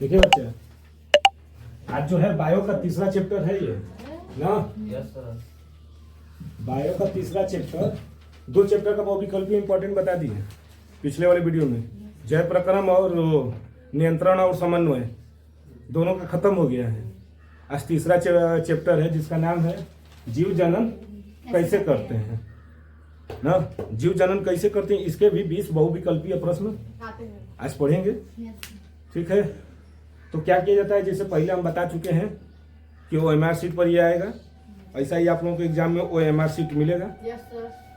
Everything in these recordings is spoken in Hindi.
देखिए बच्चे, आज जो है बायो का तीसरा चैप्टर है ये ना। Yes sir. बायो का तीसरा चैप्टर, दो चैप्टर का बहुविकल्पी इंपॉर्टेंट बता दिए पिछले वाले वीडियो में। जय प्रक्रम और नियंत्रण और समन्वय दोनों का खत्म हो गया है। आज तीसरा चैप्टर है जिसका नाम है जीव जनन कैसे करते हैं ना। जीव जनन कैसे करते हैं, इसके भी 20 बहुविकल्पीय प्रश्न आज पढ़ेंगे। ठीक है, तो क्या किया जाता है, जैसे पहले हम बता चुके हैं कि OMR शीट पर ये आएगा, ऐसा ही आप लोगों को एग्जाम में OMR शीट मिलेगा।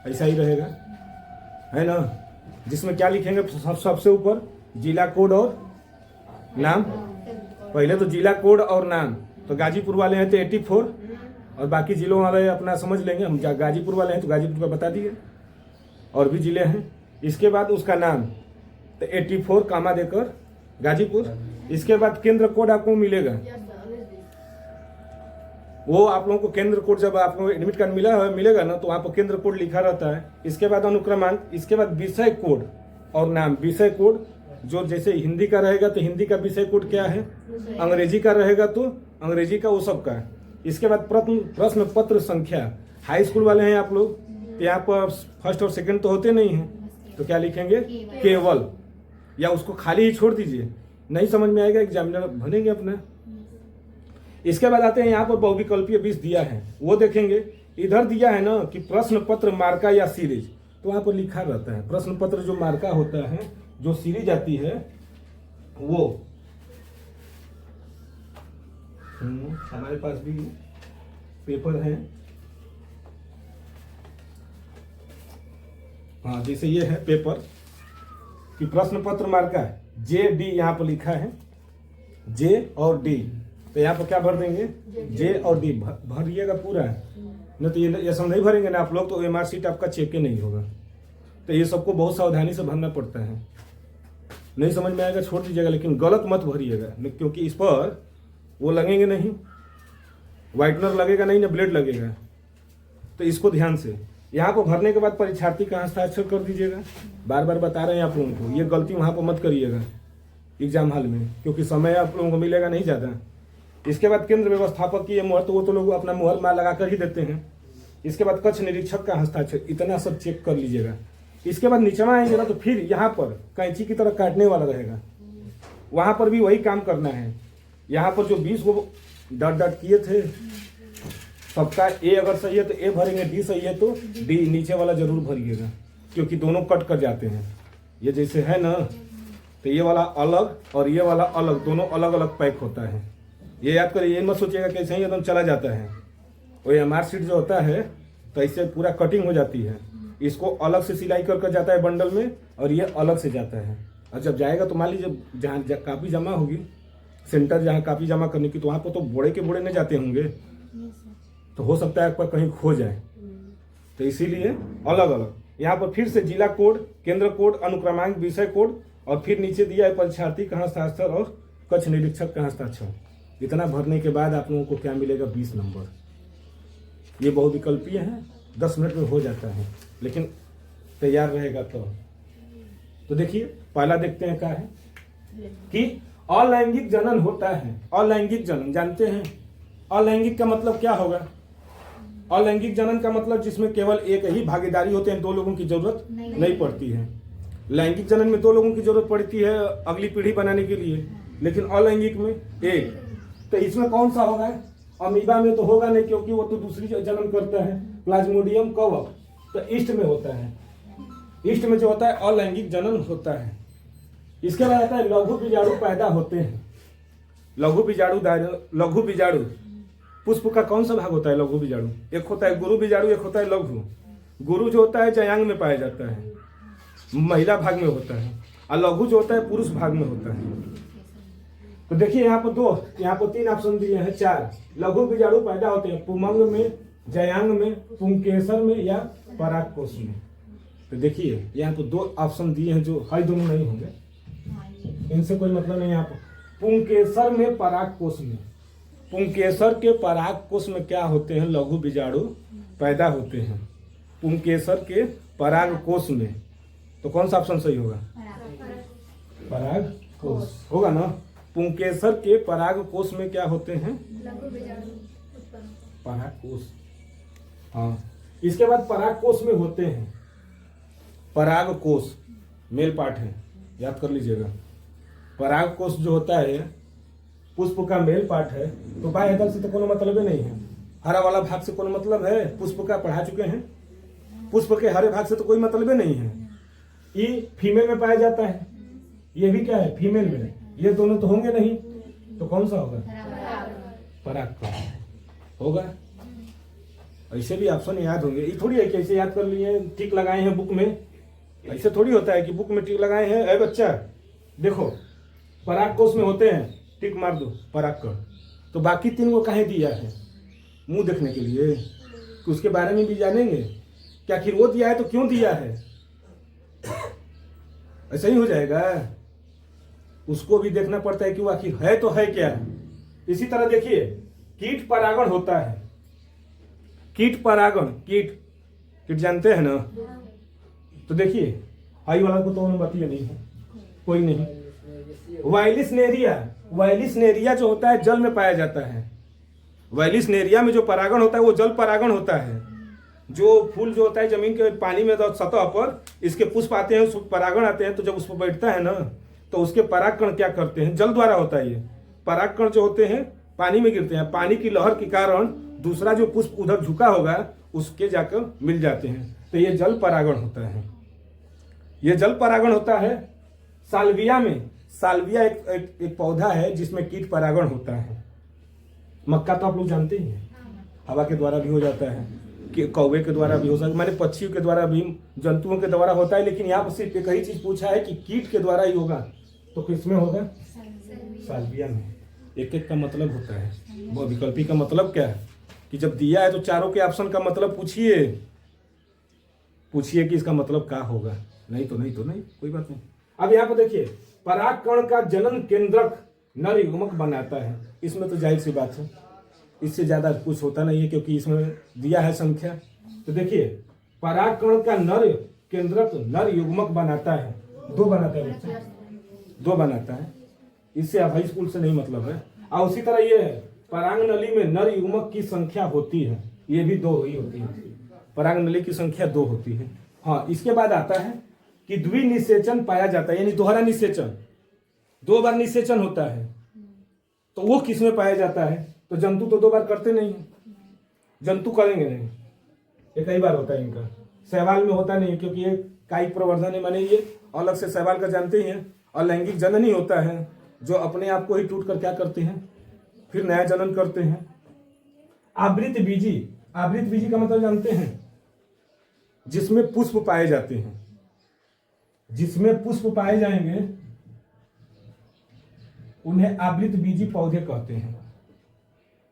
ऐसा ही रहेगा, है ना। जिसमें क्या लिखेंगे, सबसे ऊपर जिला कोड और नाम। पहले तो जिला कोड और नाम, तो गाजीपुर वाले हैं तो 84 और बाकी जिलों वाले अपना समझ लेंगे। हम गाजीपुर वाले हैं तो गाजीपुर का बता दिए, और भी जिले हैं। इसके बाद उसका नाम तो 84 कामा देकर गाजीपुर। इसके बाद केंद्र कोड आपको मिलेगा, वो आप लोगों को केंद्र कोड जब आप लोगों को एडमिट कार्ड मिलेगा ना, तो वहाँ पर केंद्र कोड लिखा रहता है। इसके बाद अनुक्रमांक, इसके बाद विषय कोड और नाम। विषय कोड जो जैसे हिंदी का रहेगा तो हिंदी का विषय कोड क्या है, अंग्रेजी का रहेगा तो अंग्रेजी का वो सब का। इसके बाद प्रश्न पत्र संख्या। हाई स्कूल वाले हैं आप लोग, तो यहाँ पर फर्स्ट और सेकंड तो होते नहीं हैं, तो क्या लिखेंगे, केवल, या उसको खाली ही छोड़ दीजिए, नहीं समझ में आएगा एग्जामिनर भरेंगे अपना। इसके बाद आते हैं यहाँ पर बहुविकल्पीय 20 दिया है, वो देखेंगे। इधर दिया है ना कि प्रश्न पत्र मार्का या सीरीज, तो वहां पर लिखा रहता है प्रश्न पत्र जो मार्का होता है, जो सीरीज आती है वो। हमारे पास भी पेपर है, हाँ, जैसे ये है पेपर कि प्रश्न पत्र मार्का है JD, यहाँ पर लिखा है J और D, तो यहाँ पर क्या भर देंगे, J और D भरिएगा पूरा। नहीं तो ये सब नहीं भरेंगे ना आप लोग, तो OMR शीट आपका चेक ही नहीं होगा। तो ये सबको बहुत सावधानी से भरना पड़ता है। नहीं समझ में आएगा छोड़ दीजिएगा, लेकिन गलत मत भरिएगा, क्योंकि इस पर वो लगेंगे नहीं, व्हाइटनर लगेगा नहीं ना, ब्लेड लगेगा। तो इसको ध्यान से यहाँ पर भरने के बाद परीक्षार्थी का हस्ताक्षर कर दीजिएगा। बार बार बता रहे हैं आप लोगों को, ये गलती वहाँ पर मत करिएगा एग्जाम हॉल में, क्योंकि समय आप लोगों को मिलेगा नहीं ज़्यादा। इसके बाद केंद्र व्यवस्थापक की मुहर, तो वो तो लोग अपना मुहर मार लगा कर ही देते हैं। इसके बाद कक्ष निरीक्षक का हस्ताक्षर, इतना सब चेक कर लीजिएगा। इसके बाद नीचे आएंगे ना, तो फिर यहाँ पर कैंची की तरह काटने वाला रहेगा, वहाँ पर भी वही काम करना है। यहाँ पर जो 20 को डट किए थे, सबका A अगर सही है तो A भरेंगे, D सही है तो D, नीचे वाला जरूर भरिएगा, क्योंकि दोनों कट कर जाते हैं। ये जैसे है ना, तो ये वाला अलग और ये वाला अलग, दोनों अलग अलग पैक होता है। ये याद करिए, ये मत सोचिएगा कि ऐसे ही एकदम चला जाता है। OMR शीट जो होता है तो ऐसे पूरा कटिंग हो जाती है, इसको अलग से सिलाई कर जाता है बंडल में, और ये अलग से जाता है। और जब जाएगा तो मान लीजिए जहाँ कापी जमा होगी, सेंटर जहाँ कापी जमा करने की, तो वहाँ पर तो बोड़े के बोड़े नहीं जाते होंगे, तो हो सकता है आपका कहीं खो जाए। तो इसीलिए अलग अलग यहाँ पर फिर से जिला कोड, केंद्र कोड, अनुक्रमांक, विषय कोड, और फिर नीचे दिया है परीक्षार्थी का हस्ताक्षर और कक्ष निरीक्षक का हस्ताक्षर। इतना भरने के बाद आप लोगों को क्या मिलेगा, 20 नंबर। ये बहुविकल्पीय है, 10 मिनट में हो जाता है, लेकिन तैयार रहेगा तो देखिए पहला देखते हैं क्या है कि अलैंगिक जनन होता है। अलैंगिक जनन जानते हैं, अलैंगिक का मतलब क्या होगा। अलैंगिक जनन का मतलब जिसमें केवल एक ही भागीदारी होते हैं, 2 लोगों की जरूरत नहीं पड़ती है। लैंगिक जनन में 2 लोगों की जरूरत पड़ती है अगली पीढ़ी बनाने के लिए, लेकिन अलैंगिक में एक। तो इसमें कौन सा होगा, अमीबा में तो होगा नहीं, क्योंकि वो तो दूसरी जन्म करता है। प्लाज्मोडियम कवक तो ईस्ट में होता है, ईस्ट में जो होता है अलैंगिक जनन होता है। इसके बाद आता है लघु बीजाणु पैदा होते हैं। लघु बीजाणु पुष्प का कौन सा भाग होता है, लघु बीजाणु। एक होता है गुरु बीजाणु, एक होता है लघु। गुरु जो होता है जयांग में पाया जाता है, महिला भाग में होता है, और लघु जो होता है पुरुष भाग में होता है। तो देखिए यहाँ पर 2, यहाँ पर 3 ऑप्शन दिए हैं, 4 लघु बीजाणु पैदा होते हैं, पुमंग में, जयांग में, पुंकेसर में या परागकोश में। तो देखिए यहाँ पर 2 ऑप्शन दिए हैं जो हर दोनों नहीं होंगे, इनसे कोई मतलब नहीं। यहाँ पर पुंकेसर में, परागकोश में, पुंकेसर के परागकोश में क्या होते हैं, लघु बीजाणु पैदा होते हैं। पुंकेसर के परागकोश में, तो कौन सा ऑप्शन सही होगा, परागकोश होगा ना। पुंकेसर के पराग कोश में क्या होते हैं? पराग कोश। हाँ, इसके बाद पराग कोश में होते हैं पराग कोश, मेल पाठ है, याद कर लीजिएगा। पराग कोश जो होता है पुष्प का मेल पाठ है, तो बाह्य दल से तो कोनो मतलब ही नहीं है। हरा वाला भाग से कोनो मतलब है? पुष्प का पढ़ा चुके हैं। पुष्प के हरे भाग से तो कोई मतलब ही नहीं है। ये फीमेल में पाया जाता है, ये भी क्या है? फीमेल में। ये दोनों तो होंगे नहीं, तो कौन सा होगा? पराग का होगा। ऐसे भी ऑप्शन याद होंगे। ये थोड़ी है कि ऐसे याद कर लिए, टिक लगाए हैं बुक में। ऐसे थोड़ी होता है कि बुक में टिक लगाए हैं। अरे बच्चा देखो, पराग कोश में होते हैं, टिक मार दो पराग का। तो बाकी तीन को काहे दिया है? मुंह देखने के लिए कि उसके बारे में भी जानेंगे कि आखिर वो दिया है तो क्यों दिया है। ऐसा ही हो जाएगा, उसको भी देखना पड़ता है कि वो आखिर है तो है क्या। इसी तरह देखिए, कीट परागण होता है। कीट परागण, कीट जानते हैं ना? तो देखिए, हाई वाला को तो अनुमति नहीं है, कोई नहीं। वायलिसनेरिया जो होता है जल में पाया जाता है। वायलिसनेरिया में जो परागण होता है वो जल परागण होता है। जो फूल जो होता है जमीन के पानी में तो सतह पर इसके पुष्प आते हैं, परागण आते हैं, तो जब उस पर बैठता है ना तो उसके परागकण क्या करते हैं? जल द्वारा होता है ये। परागकण जो होते हैं पानी में गिरते हैं, पानी की लहर के कारण दूसरा जो पुष्प उधर झुका होगा उसके जाकर मिल जाते हैं, तो ये जल परागण होता है। ये जल परागण होता है। साल्विया में, साल्विया एक पौधा है जिसमें कीट परागण होता है। मक्का तो आप लोग जानते ही हैं, हवा के द्वारा भी हो जाता है, कि कौवे के द्वारा भी हो सकता है, माने पक्षियों के द्वारा भी, जंतुओं के द्वारा होता है। लेकिन यहाँ पर सिर्फ एक ही चीज पूछा है कि कीट के द्वारा ही होगा, तो किसमें होगा? साल्विया में। एक एक का मतलब होता है। वो विकल्पी का मतलब क्या है कि जब दिया है तो चारों के ऑप्शन का मतलब पूछिए कि इसका मतलब क्या होगा। नहीं तो नहीं, कोई बात नहीं। अब यहाँ पर देखिए, परागकण का जनन केंद्रक नर युग्मक बनाता है। इसमें तो जाहिर सी बात है, इससे ज्यादा कुछ होता नहीं है, क्योंकि इसमें दिया है संख्या। तो देखिए, परागकण का नर केंद्रक नर युग्मक बनाता है। दो बनाता है बच्चा, दो बनाता है। इससे अब हाई स्कूल से नहीं मतलब है। और उसी तरह ये है, परागनली में नर युग्मक की संख्या होती है, ये भी दो ही होती है। परागनली की संख्या दो होती है। हाँ, इसके बाद आता है कि द्विनिषेचन पाया जाता है, यानी दोहरा निषेचन, दो बार निषेचन होता है। तो वो किस में पाया जाता है? तो जंतु तो दो बार करते नहीं है, जंतु करेंगे नहीं, एक ही बार होता है इनका। शैवाल में होता नहीं, क्योंकि ये कायिक प्रवर्धन है, माने ये अलग से शैवाल का जानते ही हैं। और लैंगिक जनन ही होता है, जो अपने आप को ही टूट कर क्या करते हैं, फिर नया जनन करते हैं। आवृत बीजी, आवृत बीजी का मतलब जानते हैं? जिसमें पुष्प पाए जाते हैं, जिसमें पुष्प पाए जाएंगे उन्हें आवृत बीजी पौधे कहते हैं।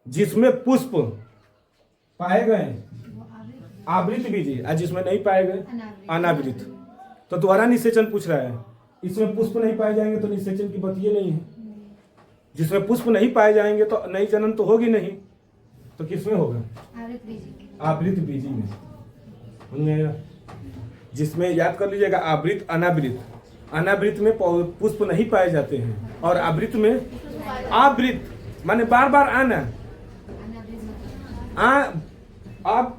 जिसमें पुष्प पाए गए आवृत बीजी, और जिसमें नहीं पाए गए अनावृत। तो दोबारा निषेचन पूछ रहा है। इसमें पुष्प नहीं पाए जाएंगे तो निषेचन की बात ये नहीं है। जिसमें पुष्प नहीं पाए जाएंगे तो नई जनन तो होगी नहीं, तो किसमें होगा? आवृत बीजी में। जिसमें याद कर लीजिएगा, आवृत अनावृत। अनावृत में पुष्प नहीं पाए जाते हैं, और आवृत में आवृत माने बार बार आना,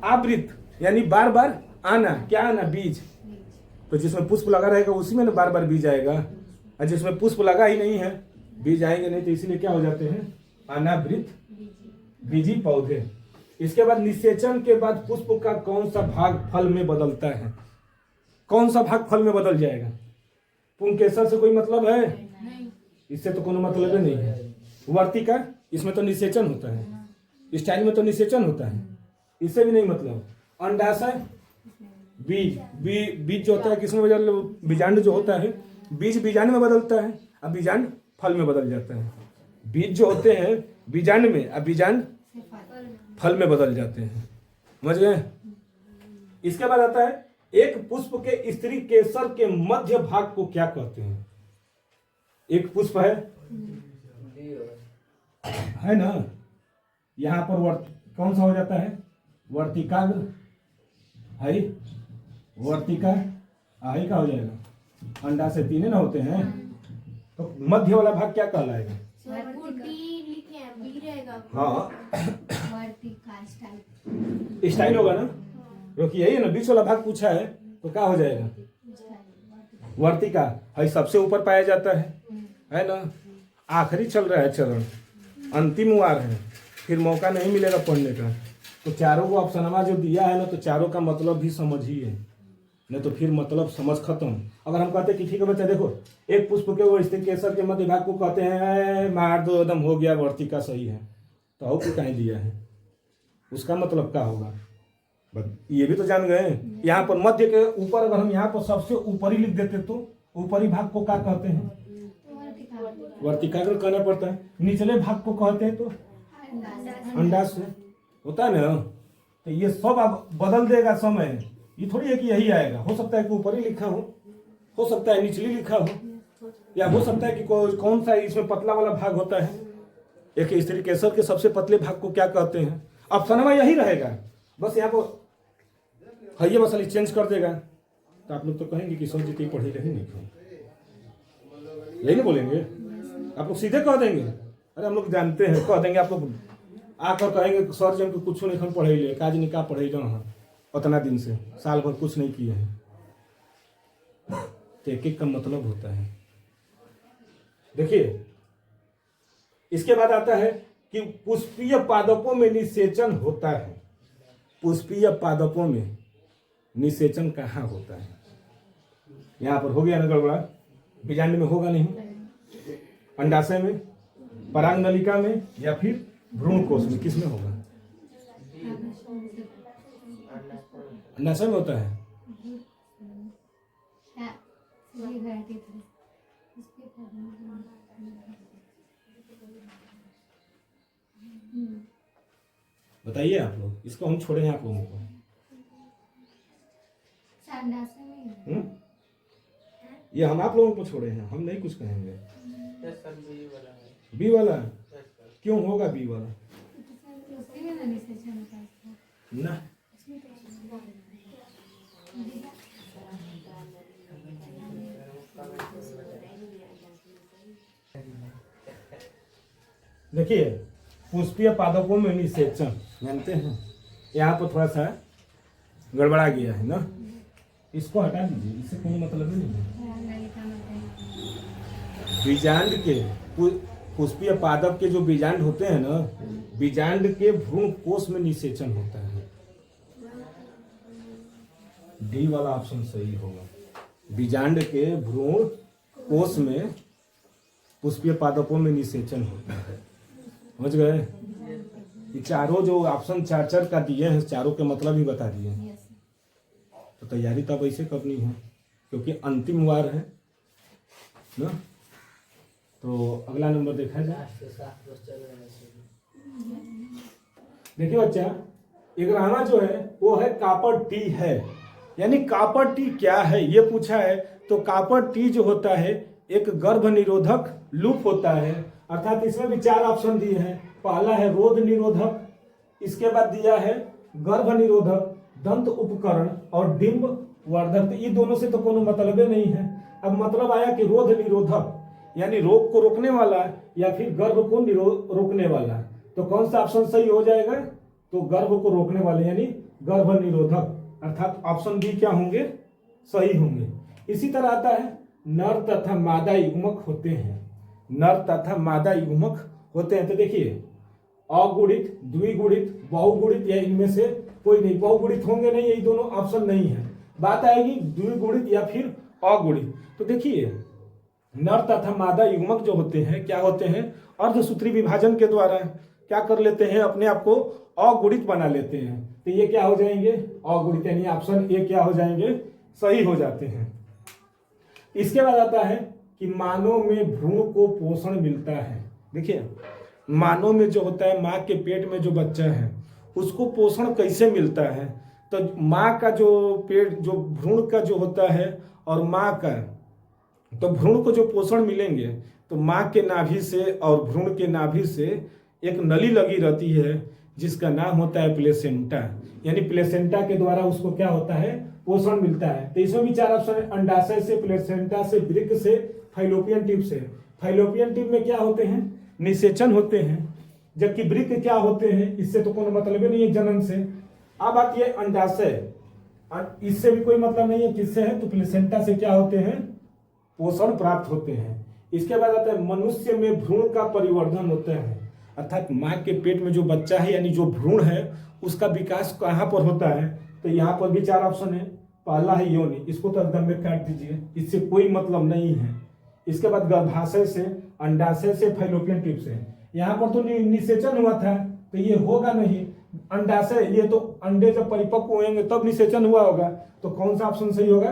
आवृत यानी बार बार आना। क्या आना? बीज। तो जिसमें पुष्प लगा रहेगा उसी में ना बार बार बीज आएगा, और जिसमें पुष्प लगा ही नहीं है बीज आएंगे नहीं, तो इसीलिए क्या हो जाते हैं? अनावृत बीजी पौधे। इसके बाद निषेचन के बाद पुष्प का कौन सा भाग फल में बदलता है? कौन सा भाग फल में बदल जाएगा? पुंकेसर से कोई मतलब है? इससे तो कोनो मतलब ही नहीं है। वर्तिका, इसमें तो निषेचन होता है, स्टाइल में तो निषेचन होता है, इससे भी नहीं मतलब। अंडाशय, बीज जो होता है किसमें बदल? बीजांड जो होता है, बीज बीजांड में बदलता है, अब बीजांड फल में बदल जाता है। बीज जो होते हैं बीजांड में, अब बीजांड फल में बदल जाते हैं। समझ गए? इसके बाद आता है, एक पुष्प के स्त्री केसर के मध्य भाग को क्या कहते हैं? एक पुष्प है ना, यहां पर कौन सा हो जाता है? वर्तिकाग्र, है वर्तिका, का हो जाएगा। अंडा से तीन ना होते हैं, तो मध्य वाला भाग क्या कहलाएगा? वो डी लिखे हैं, बी रहेगा। हाँ वर्तिका स्टाइल। स्टाइल होगा ना, क्योंकि यही है ना, बीच वाला भाग पूछा है तो क्या हो जाएगा? वर्तिका है, सबसे ऊपर पाया जाता है ना। आखिरी चल रहा है चरण, अंतिम वार है, फिर मौका नहीं मिलेगा पढ़ने का। तो चारों को ऑप्शनवा जो दिया है ना, तो चारों का मतलब भी समझिए, नहीं तो फिर मतलब समझ खत्म। अगर हम कहते कि ठीक है बच्चा देखो, एक पुष्प के वो स्त्री केसर के मध्य भाग को कहते हैं मार दो, एकदम हो गया, वर्तिका सही है, तो और क्यों कहीं दिया है, उसका मतलब क्या होगा? ये भी तो जान गए। यहाँ पर मध्य के ऊपर अगर हम यहाँ पर सबसे ऊपरी लिख देते तो ऊपरी भाग को क्या कहते हैं? वर्तिका कहना पड़ता है। निचले भाग को कहते हैं तो अंडाशय होता है ना। तो ये सब अब बदल देगा समय, ये थोड़ी है कि यही आएगा। हो सकता है कि ऊपरी लिखा हो सकता है निचली लिखा हो, या हो सकता है कि कौन सा इसमें पतला वाला भाग होता है। एक स्त्री केसर के सबसे पतले भाग को क्या कहते हैं? ऑप्शन में यही रहेगा, बस यहाँ पर है मसला चेंज कर देगा। तो आप लोग तो कहेंगे कि सर जी पढ़े रहे नहीं, यही नहीं बोलेंगे आप लोग? सीधे कह देंगे अरे हम लोग जानते हैं, कह देंगे। आप लोग आकर कहेंगे सर जी हमको कुछ नहीं, हम पढ़े ले काज नहीं, का पढ़े रहा उतना दिन से, साल भर कुछ नहीं किए हैं। तो एक एक का मतलब होता है। देखिए इसके बाद आता है कि पुष्पीय पादपों में निषेचन होता है। पुष्पीय पादपों में निषेचन कहाँ होता है? यहाँ पर हो गया ना गड़बड़ा, बीजांड में होगा नहीं, अंडाशय में, पराग नलिका में, या फिर भ्रूण कोश में, किसमें होगा? अंडाशय में होता है। बताइए आप लोग, इसको हम छोड़े हैं आप लोगों को। ये हम आप लोगों को छोड़े हैं, हम नहीं कुछ कहेंगे। बी वाला क्यों होगा? बी वाला ना, देखिए पुष्पीय पादपों में निषेचन जानते हैं, यहाँ पर थोड़ा सा गड़बड़ा गया है ना, इसको हटा दीजिए, इससे कोई मतलब ही नहीं है। बीजांड के पुष्पीय पादप के जो बीजांड होते हैं ना, बीजांड के भ्रूण कोश में निषेचन होता है। डी वाला ऑप्शन सही होगा। बीजांड के भ्रूण कोश में पुष्पीय पादपों में निषेचन होता है। समझ गए? ये चारों जो ऑप्शन चार का दिए हैं, चारों के मतलब ही बता दिए हैं। तो तैयारी तब ऐसे करनी है क्योंकि अंतिम वार है ना। तो अगला नंबर देखा जाए। देखिए बच्चा, 11वां जो है वो है कॉपर टी है। यानी कॉपर टी क्या है ये पूछा है। तो कॉपर टी जो होता है एक गर्भ निरोधक लूप होता है, अर्थात इसमें भी 4 ऑप्शन दिए हैं। पहला है रोध निरोधक, इसके बाद दिया है गर्भ निरोधक, दंत उपकरण और डिंब वर्धक। ये दोनों से तो कोनो मतलब नहीं है। अब मतलब आया कि रोध निरोधक यानी रोग को रोकने वाला या फिर गर्भ को रोकने वाला। तो कौन सा ऑप्शन सही हो जाएगा? तो गर्भ को रोकने वाले यानी गर्भ निरोधक, अर्थात ऑप्शन बी क्या होंगे? सही होंगे। इसी तरह आता है नर तथा मादा युग्मक होते हैं। नर तथा मादा युग्मक होते हैं। तो देखिए अगुणित, द्विगुणित, बहुगुणित या इनमें से कोई नहीं। बहुगुणित होंगे नहीं, यही दोनों ऑप्शन नहीं है। बात आएगी द्विगुणित या फिर अगुणित। तो देखिए नर तथा मादा युग्मक जो होते हैं क्या होते हैं? अर्धसूत्री विभाजन के द्वारा क्या कर लेते हैं? अपने आप को अगुणित बना लेते हैं। तो ये क्या हो जाएंगे? अगुणित, यानी ऑप्शन ए क्या हो जाएंगे? सही हो जाते हैं। इसके बाद आता है कि मानव में भ्रूण को पोषण मिलता है। देखिए मानव में जो होता है, माँ के पेट में जो बच्चा है उसको पोषण कैसे मिलता है? तो माँ का जो पेट, जो भ्रूण का जो होता है और माँ का, तो भ्रूण को जो पोषण मिलेंगे तो माँ के नाभि से और भ्रूण के नाभि से एक नली लगी रहती है जिसका नाम होता है प्लेसेंटा। यानी प्लेसेंटा के द्वारा उसको क्या होता है? पोषण मिलता है। तो इसमें भी 4 ऑप्शन है, अंडाशय से, प्लेसेंटा से, वृक्क से, फाइलोपियन ट्यूब से। फाइलोपियन ट्यूब में क्या होते हैं? निषेचन होते हैं, जबकि वृक्क क्या होते हैं, इससे तो कोई मतलब ही नहीं है जनन से। अब आती है अंडाशय, इससे भी कोई मतलब नहीं है, किससे है, तो प्लेसेंटा से क्या होते हैं, पोषण प्राप्त होते हैं। इसके बाद आता है मनुष्य में भ्रूण का परिवर्धन होता है, अर्थात माँ के पेट में जो बच्चा है यानी जो भ्रूण है उसका विकास कहाँ पर होता है, तो यहाँ पर भी 4 ऑप्शन है। पहला है योनि, इसको तो एकदम में काट दीजिए, इससे कोई मतलब नहीं है। इसके बाद गर्भाशय से, अंडाशय से, फैलोपियन ट्यूब से। यहाँ पर तो निषेचन हुआ था तो ये होगा नहीं। अंडाशय, ये तो अंडे जब परिपक्व होंगे तब निषेचन हुआ होगा, तो कौन सा ऑप्शन सही होगा,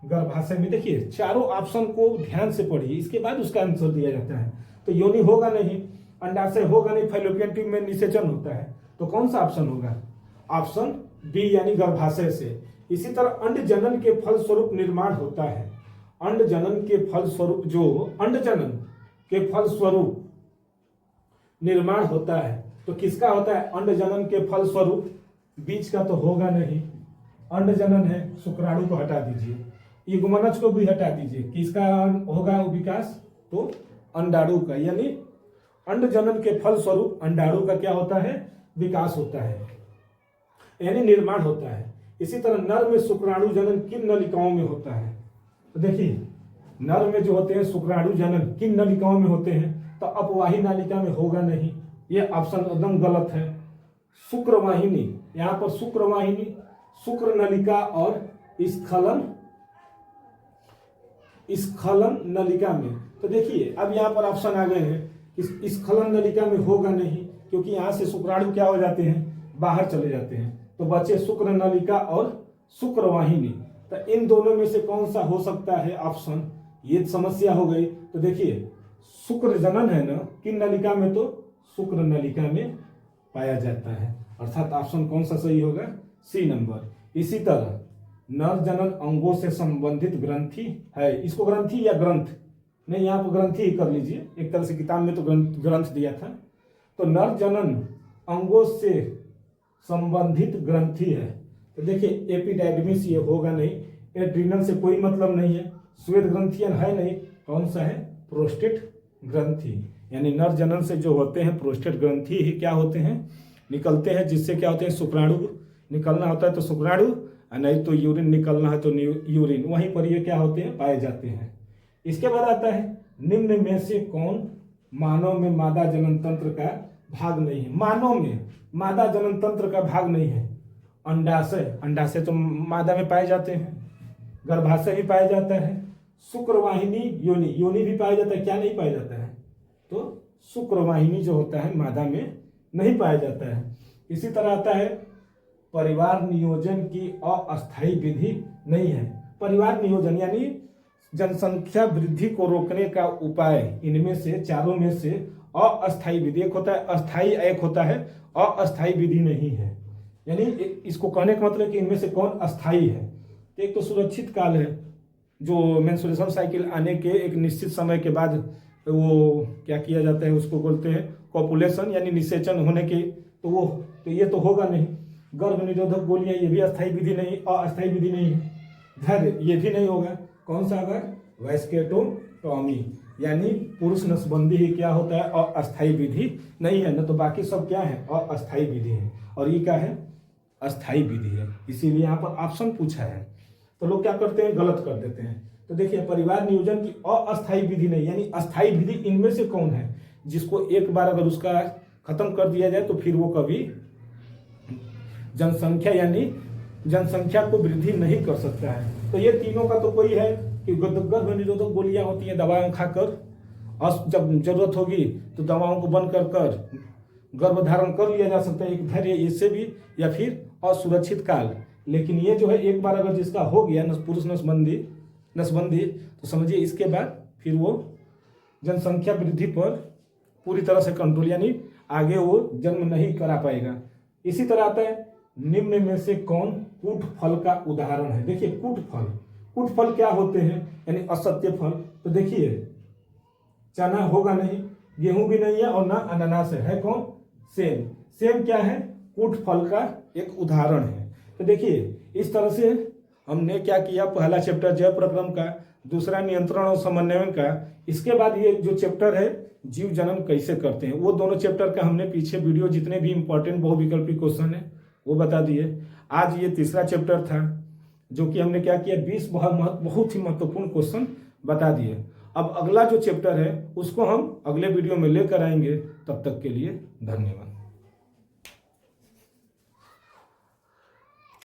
गर्भाशय में। देखिए चारों ऑप्शन को ध्यान से पढ़िए, इसके बाद उसका आंसर दिया जाता है। तो योनि होगा नहीं, अंडाशय होगा नहीं, फैलोपियन ट्यूब में निषेचन होता है, तो कौन सा ऑप्शन होगा, ऑप्शन बी यानी गर्भाशय से। इसी तरह अंड जनन के फलस्वरूप निर्माण होता है। अंड जनन के फलस्वरूप, जो अंड जनन के फलस्वरूप निर्माण होता है, तो किसका होता है, अंड जनन के फलस्वरूप, बीज का तो होगा नहीं। अंड जनन है, शुक्राणु को हटा दीजिए, युग्मनज को भी हटा दीजिए, किसका होगा विकास, तो अंडाणु का, यानी अंड जनन के फलस्वरूप अंडाणु का क्या होता है, विकास होता है, यानी निर्माण होता है। इसी तरह नर में शुक्राणु जनन किन नलिकाओं में होता है, तो देखिए नर में जो होते हैं शुक्राणु जनन किन नलिकाओं में होते हैं, तो अपवाही नालिका में होगा नहीं, ये ऑप्शन एकदम गलत है। शुक्रवाहिनी, यहाँ पर शुक्रवाहिनी, शुक्र नलिका और स्खलन नलिका में। तो देखिए अब यहाँ पर ऑप्शन आ गए हैं कि स्खलन नलिका में होगा नहीं, क्योंकि यहाँ से शुक्राणु क्या हो जाते हैं, बाहर चले जाते हैं, तो बचे शुक्र नलिका और शुक्रवाहिनी। तो इन दोनों में से कौन सा हो सकता है ऑप्शन, ये समस्या हो गई। तो देखिए शुक्र जनन है ना किन नलिका में, तो शुक्र नलिका में पाया जाता है, अर्थात ऑप्शन कौन सा सही होगा, सी नंबर। इसी तरह नर जनन अंगों से संबंधित ग्रंथि है, इसको ग्रंथि या ग्रंथ, नहीं यहाँ पर ग्रंथि ही कर लीजिए, एक तरह से किताब में तो ग्रंथ दिया था। तो नर जनन अंगों से संबंधित ग्रंथि है, तो देखिए एपिडाइडमिस ये होगा नहीं, एड्रीनल से कोई मतलब नहीं है, श्वेत ग्रंथियन है नहीं, कौन सा है, प्रोस्टेट ग्रंथि, यानी नर जनन से जो होते हैं प्रोस्टेट ग्रंथि ही क्या होते हैं, निकलते हैं, जिससे क्या होते हैं, शुक्राणु निकलना होता है तो शुक्राणु, नहीं तो यूरिन निकलना है तो यूरिन, वहीं पर ये क्या होते हैं, पाए जाते हैं। इसके बाद आता है निम्न में से कौन मानव में मादा जनन तंत्र का भाग नहीं है। मानव में मादा जनन तंत्र का भाग नहीं है, अंडाशय, अंडाशय तो मादा में पाए जाते हैं, गर्भाशय भी पाया जाता है, शुक्रवाहिनी, योनि, योनि भी पाया जाता है, क्या नहीं पाया जाता है, तो शुक्रवाहिनी जो होता है मादा में नहीं पाया जाता है। इसी तरह आता है परिवार नियोजन की अस्थायी विधि नहीं है। परिवार नियोजन यानी जनसंख्या वृद्धि को रोकने का उपाय, इनमें से चारों में से अस्थायी विधि एक होता है, अस्थायी एक होता है, अस्थायी विधि नहीं है। यानी इसको कहने का मतलब कि इनमें से कौन अस्थायी है, तो एक तो सुरक्षित काल है, जो मेंस्ट्रुएशन साइकिल आने के एक निश्चित समय के बाद वो क्या किया जाता है, उसको बोलते हैं कॉपुलेशन, यानी निषेचन होने के, तो वो तो ये तो होगा नहीं। गर्भ निरोधक गोलियां, ये भी अस्थायी विधि नहीं, अस्थायी विधि नहीं है। धैर्य, ये भी नहीं होगा, कौन सा होगा, वैस्केटोटॉमी, यानी पुरुष नसबंदी ही क्या होता है, अस्थायी विधि नहीं है, न तो बाकी सब क्या है, अस्थायी विधि है, और ये क्या है, अस्थायी विधि है, इसीलिए यहाँ पर ऑप्शन पूछा है। तो लोग क्या करते हैं, गलत कर देते हैं। तो देखिए परिवार नियोजन की अस्थायी विधि नहीं, यानी अस्थायी विधि इनमें से कौन है, जिसको एक बार अगर उसका खत्म कर दिया जाए तो फिर वो कभी जनसंख्या यानी जनसंख्या को वृद्धि नहीं कर सकता है। तो ये तीनों का तो कोई है कि गर्भ निरोधक गोलियां होती हैं दवाएं खाकर, और जब जरूरत होगी तो दवाओं को बंद कर कर गर्भ धारण कर लिया जा सकता है, एक धैर्य इससे भी, या फिर असुरक्षित काल। लेकिन ये जो है एक बार अगर जिसका हो गया पुरुष नसबंदी, तो समझिए इसके बाद फिर वो जनसंख्या वृद्धि पर पूरी तरह से कंट्रोल, यानी आगे वो जन्म नहीं करा पाएगा। इसी तरह आता है निम्न में से कौन कूट फल का उदाहरण है। देखिए कूट फल क्या होते हैं, यानी असत्य फल। तो देखिए चना होगा नहीं, गेहूं भी नहीं है, और ना अनानास है कौन, सेब। सेब क्या है, कूट फल का एक उदाहरण है। तो देखिए इस तरह से हमने क्या किया, पहला चैप्टर जय प्रक्रम का दूसरा नियंत्रण और समन्वय का। इसके बाद ये जो चैप्टर है जीव जन्म कैसे करते हैं, वो दोनों चैप्टर का हमने पीछे वीडियो जितने भी इंपॉर्टेंट बहुविकल्पी क्वेश्चन है वो बता दिए। आज ये तीसरा चैप्टर था जो कि हमने क्या किया, 20 बहुत ही महत्वपूर्ण क्वेश्चन बता दिए। अब अगला जो चैप्टर है उसको हम अगले वीडियो में लेकर आएंगे। तब तक के लिए धन्यवाद।